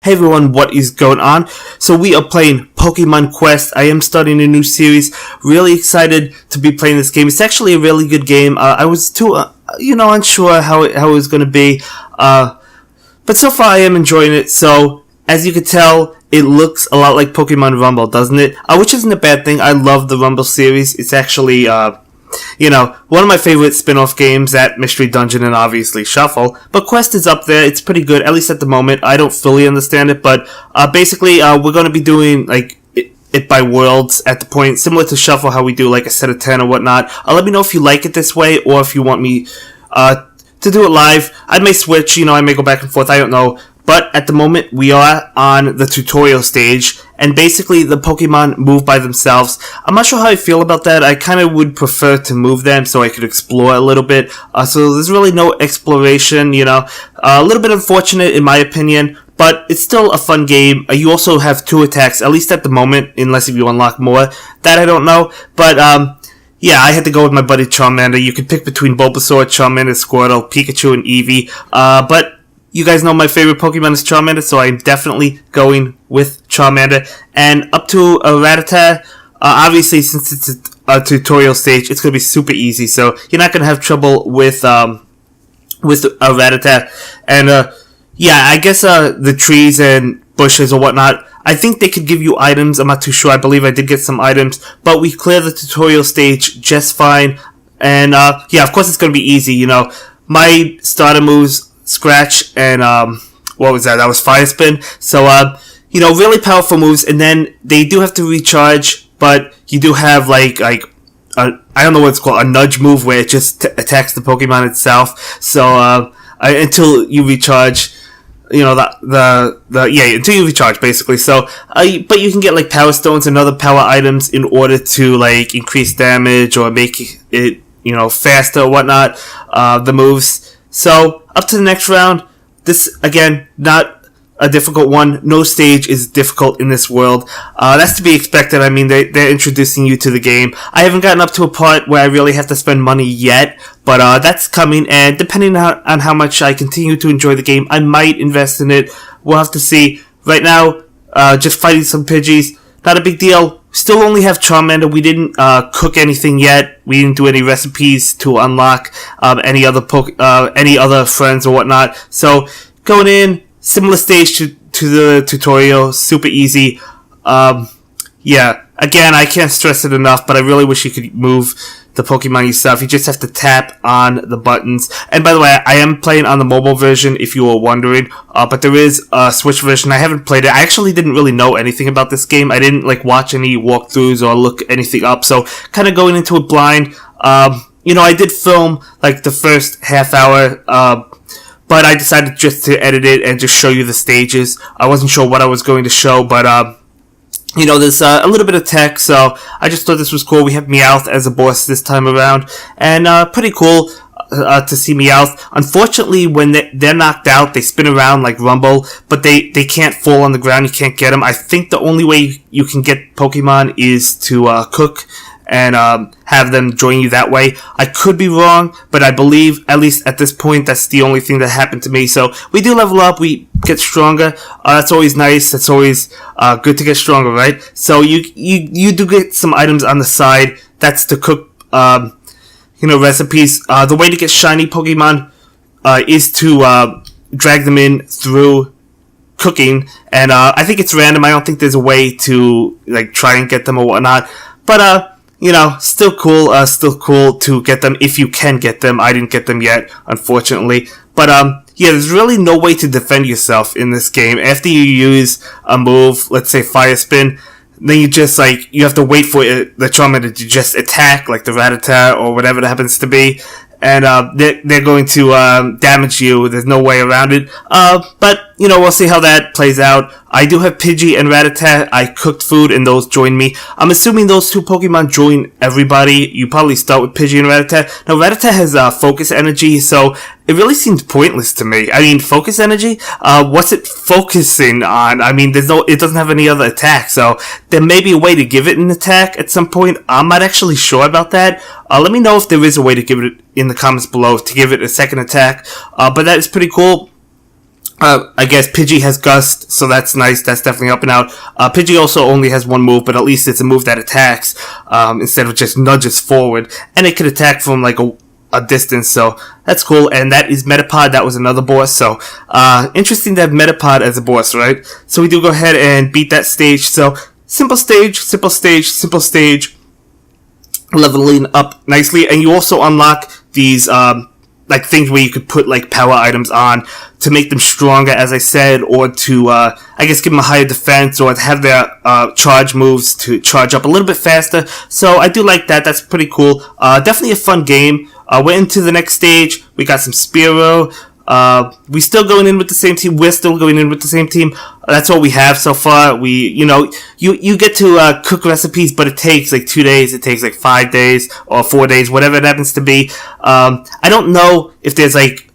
Hey everyone, what is going on? So we are playing Pokemon Quest. I am starting a new series. Really excited to be playing this game. It's actually a really good game. I was too, unsure how it was going to be. But so far I am enjoying it. So as you can tell, it looks a lot like Pokemon Rumble, doesn't it? Which isn't a bad thing. I love the Rumble series. It's actually, one of my favorite spin-off games, that Mystery Dungeon and obviously Shuffle. But Quest is up there. It's pretty good, at least at the moment. I don't fully understand it, but basically we're going to be doing it by worlds at the point, similar to Shuffle, how we do like a set of 10 or whatnot. Let me know if you like it this way, or if you want me to do it live. I may switch, I may go back and forth, I don't know. But at the moment, we are on the tutorial stage, and basically the Pokemon move by themselves. I'm not sure how I feel about that. I kind of would prefer to move them so I could explore a little bit. So there's really no exploration, A little bit unfortunate in my opinion, but it's still a fun game. You also have 2 attacks, at least at the moment, unless if you unlock more. That I don't know, but yeah, I had to go with my buddy Charmander. You could pick between Bulbasaur, Charmander, Squirtle, Pikachu, and Eevee, but you guys know my favorite Pokemon is Charmander, so I'm definitely going with Charmander. And up to a Rattata, obviously since it's a tutorial stage, it's going to be super easy, so you're not going to have trouble with a Rattata. And yeah, I guess the trees and bushes or whatnot, I think they could give you items. I'm not too sure. I believe I did get some items, but we cleared the tutorial stage just fine. And yeah, of course it's going to be easy. My starter moves, Scratch, and what was that? That was Fire Spin. So really powerful moves, and then they do have to recharge, but you do have like I don't know what it's called, a nudge move where it just attacks the Pokemon itself. So until you recharge, until you recharge basically. So but you can get like Power Stones and other power items in order to like increase damage or make it faster or whatnot. The moves. So, up to the next round. This, again, not a difficult one. No stage is difficult in this world. That's to be expected. I mean, they're introducing you to the game. I haven't gotten up to a part where I really have to spend money yet, but that's coming, and depending on how much I continue to enjoy the game, I might invest in it. We'll have to see. Right now, just fighting some Pidgeys. Not a big deal. Still only have Charmander. We didn't cook anything yet. We didn't do any recipes to unlock any other friends or whatnot. So going in, similar stage to the tutorial, super easy. Yeah, again, I can't stress it enough, but I really wish you could move the Pokemon yourself. You just have to tap on the buttons. And by the way, I am playing on the mobile version, if you were wondering, but there is a Switch version. I haven't played it. I actually didn't really know anything about this game. I didn't watch any walkthroughs or look anything up, so kind of going into it blind. I did film the first half hour, but I decided just to edit it and just show you the stages. I wasn't sure what I was going to show, but there's a little bit of tech, so I just thought this was cool. We have Meowth as a boss this time around, and pretty cool to see Meowth. Unfortunately, when they're knocked out, they spin around like Rumble, but they can't fall on the ground. You can't get them. I think the only way you can get Pokemon is to cook and have them join you that way. I could be wrong, but I believe, at least at this point, that's the only thing that happened to me. So we do level up, we get stronger. That's always nice. That's always good to get stronger, right? So you do get some items on the side. That's to cook, recipes. The way to get shiny Pokemon is to drag them in through cooking, and I think it's random. I don't think there's a way to try and get them or whatnot, but still cool to get them if you can get them. I didn't get them yet, unfortunately. But, yeah, there's really no way to defend yourself in this game. After you use a move, let's say Fire Spin, then you just, you have to wait for the Charmander to just attack, like the Rattata or whatever it happens to be. And, they're going to, damage you. There's no way around it. But, we'll see how that plays out. I do have Pidgey and Rattata. I cooked food and those joined me. I'm assuming those 2 Pokemon join everybody. You probably start with Pidgey and Rattata. Now, Rattata has, focus energy, so it really seems pointless to me. I mean, focus energy? What's it focusing on? I mean, it doesn't have any other attack, so there may be a way to give it an attack at some point. I'm not actually sure about that. Let me know if there is a way to give it in the comments below to give it a second attack. But that is pretty cool. I guess Pidgey has Gust, so that's nice. That's definitely helping out. Pidgey also only has one move, but at least it's a move that attacks instead of just nudges forward, and it can attack from like a distance. So that's cool. And that is Metapod. That was another boss. So interesting to have Metapod as a boss, right? So we do go ahead and beat that stage. So simple stage, simple stage, simple stage. Leveling up nicely, and you also unlock these like things where you could put like power items on to make them stronger, as I said, or to I guess give them a higher defense, or have their charge moves to charge up a little bit faster. So I do like that. That's pretty cool. Definitely a fun game. We're into the next stage. We got some Spearow. We still going in with the same team. We're still going in with the same team. That's what we have so far. We, you get to cook recipes, but it takes like 2 days. It takes like 5 days or 4 days, whatever it happens to be. I don't know if there's like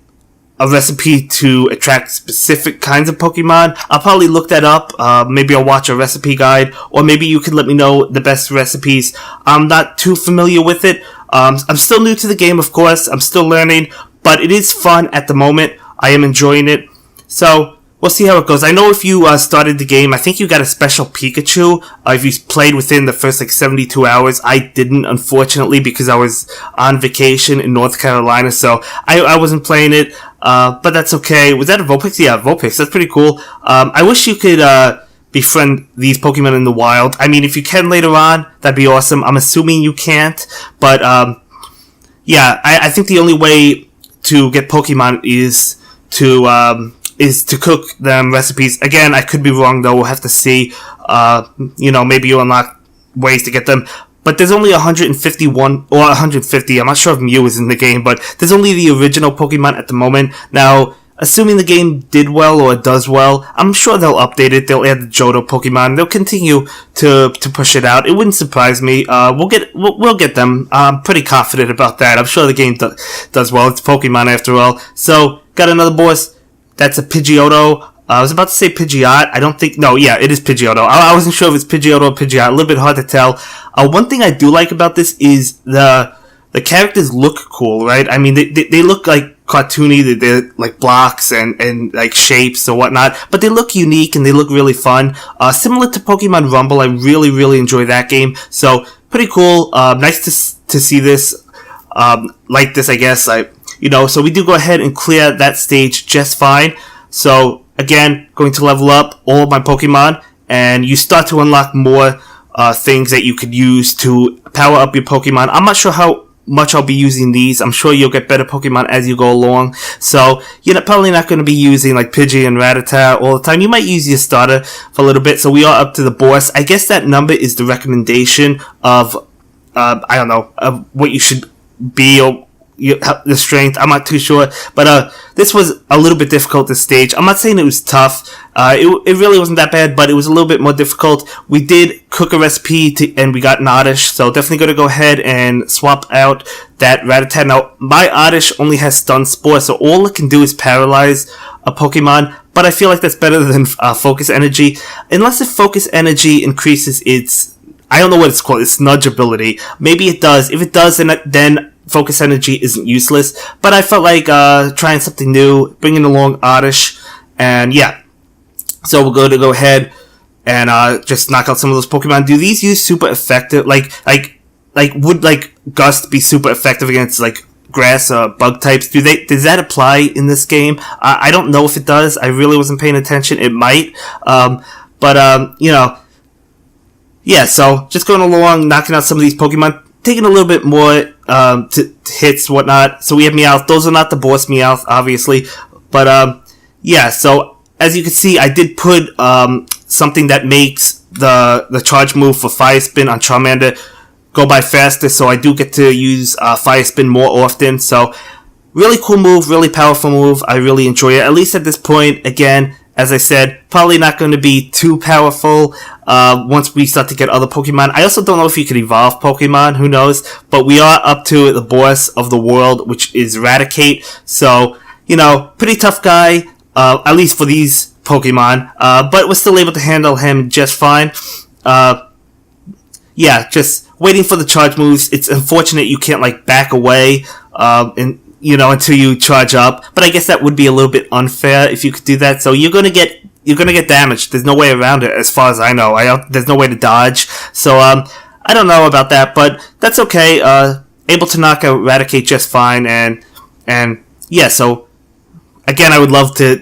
a recipe to attract specific kinds of Pokemon. I'll probably look that up. Maybe I'll watch a recipe guide, or maybe you can let me know the best recipes. I'm not too familiar with it. I'm still new to the game, of course. I'm still learning. But it is fun at the moment. I am enjoying it. So, we'll see how it goes. I know if you started the game, I think you got a special Pikachu if you played within the first 72 hours. I didn't, unfortunately, because I was on vacation in North Carolina. So, I wasn't playing it. But that's okay. Was that a Vulpix? Yeah, Vulpix. That's pretty cool. I wish you could befriend these Pokemon in the wild. I mean, if you can later on, that'd be awesome. I'm assuming you can't. But, yeah, I think the only way to get Pokemon is to cook them recipes. Again, I could be wrong though. We'll have to see. Maybe you unlock ways to get them. But there's only 151 or 150. I'm not sure if Mew is in the game, but there's only the original Pokemon at the moment. Now, assuming the game did well or does well, I'm sure they'll update it. They'll add the Johto Pokemon. They'll continue to push it out. It wouldn't surprise me. We'll get them. I'm pretty confident about that. I'm sure the game does well. It's Pokemon after all. So got another boss. That's a Pidgeotto. I was about to say Pidgeot. I don't think. No, yeah, it is Pidgeotto. I wasn't sure if it's Pidgeotto or Pidgeot. A little bit hard to tell. One thing I do like about this is the characters look cool, right? I mean, they look like cartoony. They're like blocks and like shapes or whatnot, but they look unique and they look really fun. Similar to Pokemon Rumble, I really, really enjoy that game. So pretty cool. Nice to see this. Like this, I guess. So we do go ahead and clear that stage just fine. So again, going to level up all of my Pokemon, and you start to unlock more things that you could use to power up your Pokemon. I'm not sure how much I'll be using these. I'm sure you'll get better Pokemon as you go along. So you're probably not going to be using like Pidgey and Rattata all the time. You might use your starter for a little bit. So we are up to the boss. I guess that number is the recommendation of of what you should be, or the strength. I'm not too sure, but this was a little bit difficult, this stage. I'm not saying it was tough. It really wasn't that bad, but it was a little bit more difficult. We did cook a recipe and we got an Oddish, so definitely going to go ahead and swap out that Rattata. Now, my Oddish only has Stun Spore, so all it can do is paralyze a Pokemon, but I feel like that's better than Focus Energy. Unless if Focus Energy increases its, I don't know what it's called, its nudge ability. Maybe it does. If it does, then Focus Energy isn't useless, but I felt like trying something new, bringing along Oddish, and yeah. So we're going to go ahead and just knock out some of those Pokemon. Do these use super effective? Would Gust be super effective against like grass bug types? Does that apply in this game? I don't know if it does. I really wasn't paying attention. It might, yeah. So just going along, knocking out some of these Pokemon, taking a little bit more to hits, whatnot. So we have Meowth. Those are not the boss Meowth, obviously, but yeah. So as you can see, I did put something that makes the charge move for Fire Spin on Charmander go by faster, so I do get to use Fire Spin more often. So really cool move, really powerful move. I really enjoy it, at least at this point. Again, as I said, probably not going to be too powerful once we start to get other Pokemon. I also don't know if you can evolve Pokemon, who knows, but we are up to the boss of the world, which is Raticate. So, pretty tough guy, at least for these Pokemon, but we're still able to handle him just fine. Yeah, just waiting for the charge moves. It's unfortunate you can't back away and until you charge up. But I guess that would be a little bit unfair if you could do that. So you're gonna get damaged. There's no way around it, as far as I know. There's no way to dodge. So I don't know about that, but that's okay. Able to knock out Eradicate just fine, and yeah. So again, I would love to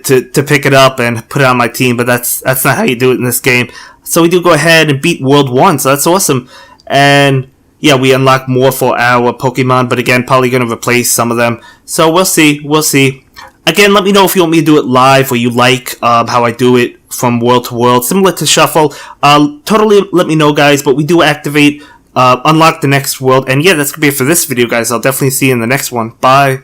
pick it up and put it on my team, but that's not how you do it in this game. So we do go ahead and beat World 1, so that's awesome. And yeah, we unlock more for our Pokemon, but again, probably going to replace some of them. So we'll see. Again, let me know if you want me to do it live or you like how I do it from world to world, similar to Shuffle. Totally let me know, guys, but we do activate, unlock the next world. And yeah, that's going to be it for this video, guys. I'll definitely see you in the next one. Bye.